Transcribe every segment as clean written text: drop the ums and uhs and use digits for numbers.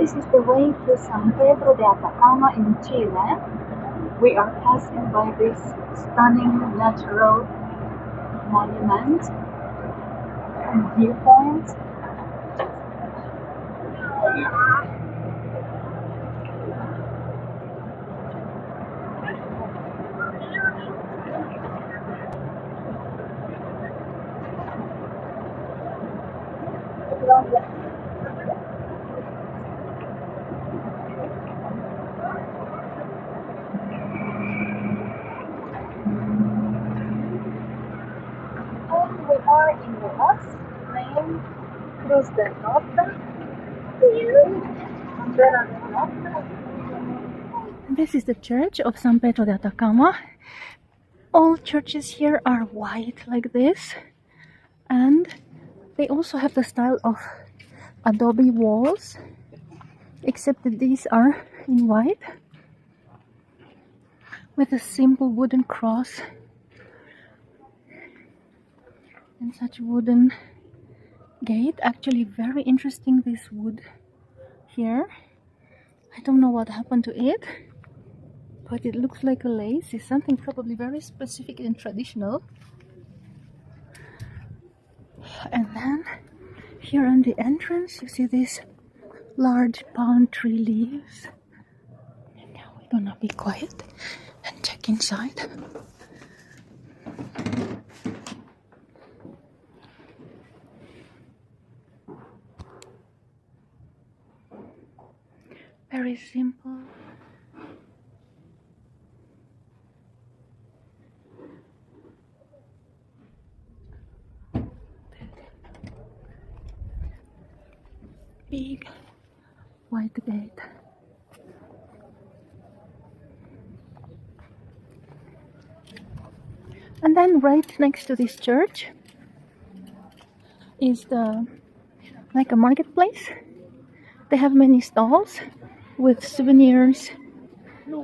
This is the way to San Pedro de Atacama in Chile. We are passing by this stunning natural monument and viewpoint. And we are in the bus named Cruz del Norte. This is the church of San Pedro de Atacama. All churches here are white like this, and they also have the style of adobe walls, except that these are in white with a simple wooden cross and such wooden gate. Actually very interesting, this wood here. I don't know what happened to it, but it looks like a lace. It's something probably very specific and traditional. And then here on the entrance you see these large palm tree leaves. And now we're gonna be quiet and check inside. Very simple. Big white gate. And then right next to this church is like a marketplace. They have many stalls with souvenirs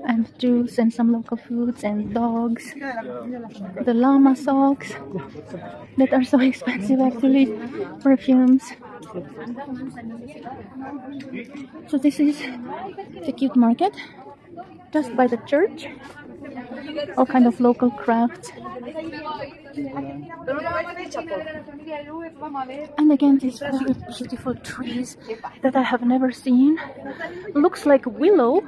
and juice and some local foods and dogs. The llama socks that are so expensive actually, perfumes. So this is the cute market just by the church. All kind of local crafts. And again, these very beautiful trees that I have never seen. Looks like willow.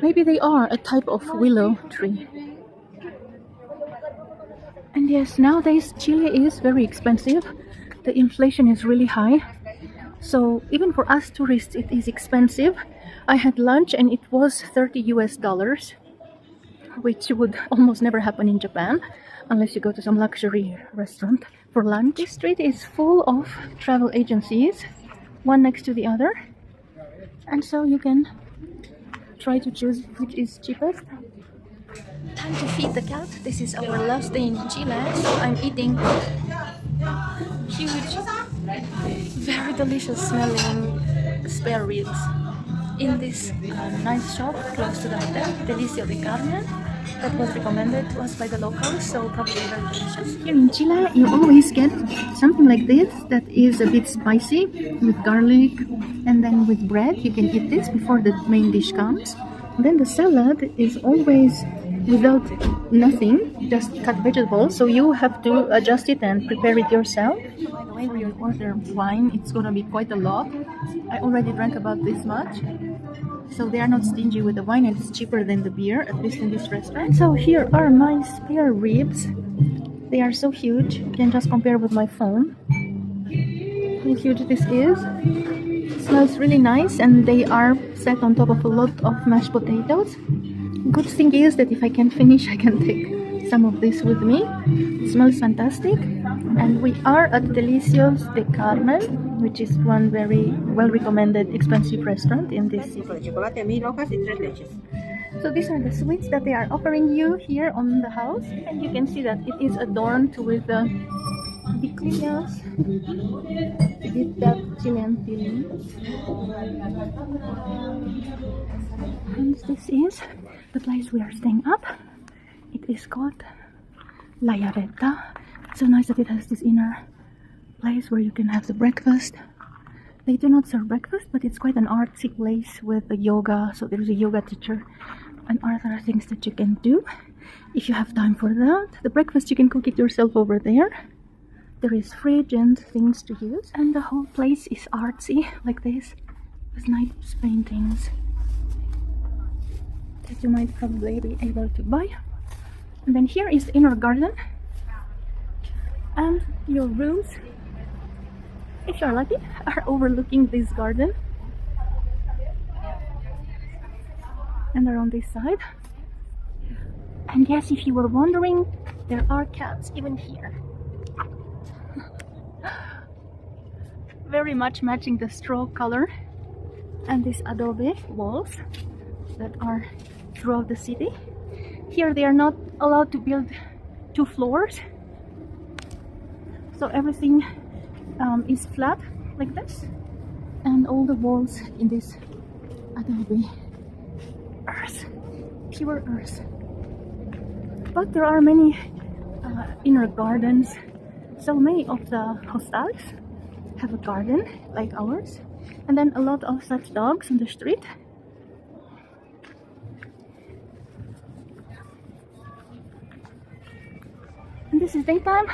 Maybe they are a type of willow tree. And yes, nowadays Chile is very expensive. The inflation is really high. So even for us tourists it is expensive. I had lunch and it was $30 US, which would almost never happen in Japan unless you go to some luxury restaurant for lunch. This street is full of travel agencies, one next to the other, and so you can try to choose which is cheapest. Time to feed the cat. This is our last day in Chile, so I'm eating huge, very delicious smelling spare ribs in this nice shop close to the hotel, Delicia de Carne, that was recommended to us by the locals, so probably very delicious. Here in Chile you always get something like this that is a bit spicy with garlic, and then with bread you can eat this before the main dish comes. And then the salad is always without nothing, just cut vegetables, so you have to adjust it and prepare it yourself. By the way, when you order wine, it's gonna be quite a lot. I already drank about this much, so they are not stingy with the wine, and it's cheaper than the beer, at least in this restaurant. So here are my spare ribs. They are so huge, you can just compare with my phone how huge this is. It smells really nice, and they are set on top of a lot of mashed potatoes. Good thing is that if I can finish, I can take some of this with me. It smells fantastic. And we are at Delicios de Carmen, which is one very well recommended expensive restaurant in this city. So these are the sweets that they are offering you here on the house, and you can see that it is adorned with victorias to give that Chilean feeling. And this is the place we are staying up. It is called La Llaveta. It's so nice that it has this inner place where you can have the breakfast, They do not serve breakfast, but it's quite an artsy place with a yoga. So there's a yoga teacher and other things that you can do if you have time for that. The breakfast you can cook it yourself over there. There is fridge and things to use, and the whole place is artsy like this with nice paintings that you might probably be able to buy. And then here is the inner garden and your rooms, if you're lucky, are overlooking this garden. And they're on this side. And yes, if you were wondering, there are cats even here. Very much matching the straw color and these adobe walls that are throughout the city. Here they are not allowed to build 2 floors, so everything is flat like this, and all the walls in this adobe earth, pure earth. But there are many inner gardens. So many of the hostels have a garden like ours, and then a lot of such dogs on the street. And this is daytime.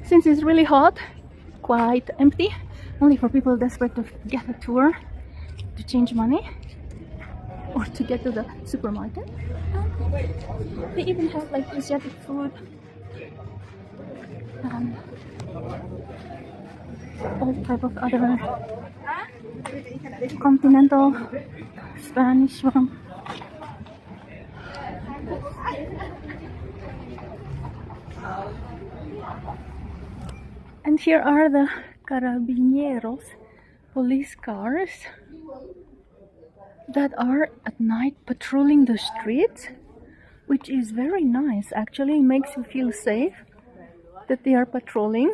Since it's really hot, quite empty, only for people desperate to get a tour, to change money, or to get to the supermarket. And they even have like Asiatic food and all type of other continental Spanish one. And here are the carabineros, police cars that are at night patrolling the streets, which is very nice. Actually, it makes you feel safe that they are patrolling.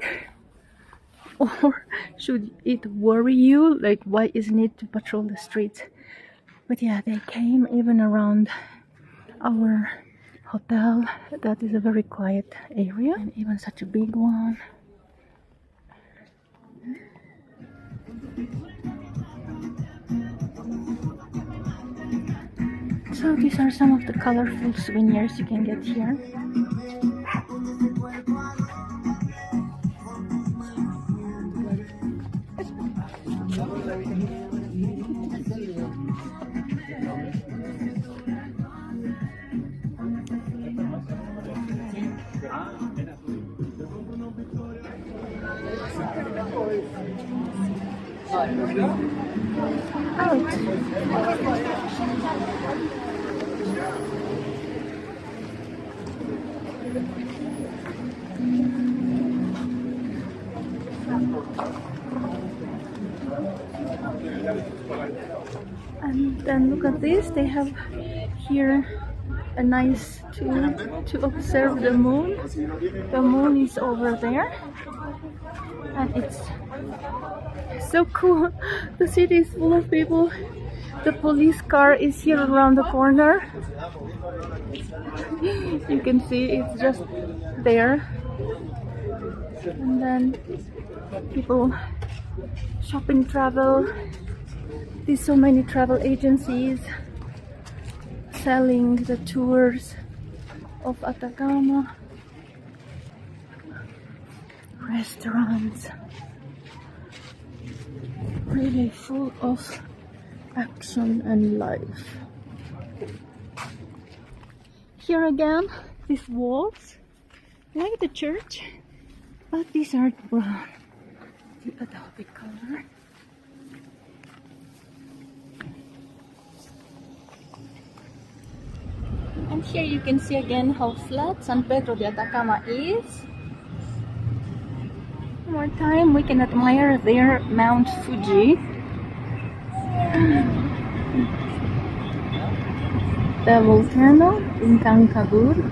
Or should it worry you, like why isn't it to patrol the streets? But yeah, they came even around our hotel. That is a very quiet area, and even such a big one. So these are some of the colorful souvenirs you can get here. And then look at this, they have here a nice tool to observe the moon. The moon is over there, and it's so cool. The city is full of people. The police car is here around the corner. You can see it's just there. And then people shopping, travel. There's so many travel agencies selling the tours of Atacama. Restaurants. Really full of action and life. Here again, these walls, like the church, but these are brown, the adobe color. And here you can see again how flat San Pedro de Atacama is. One more time, we can admire their Mount Fuji. The volcano in Cancun.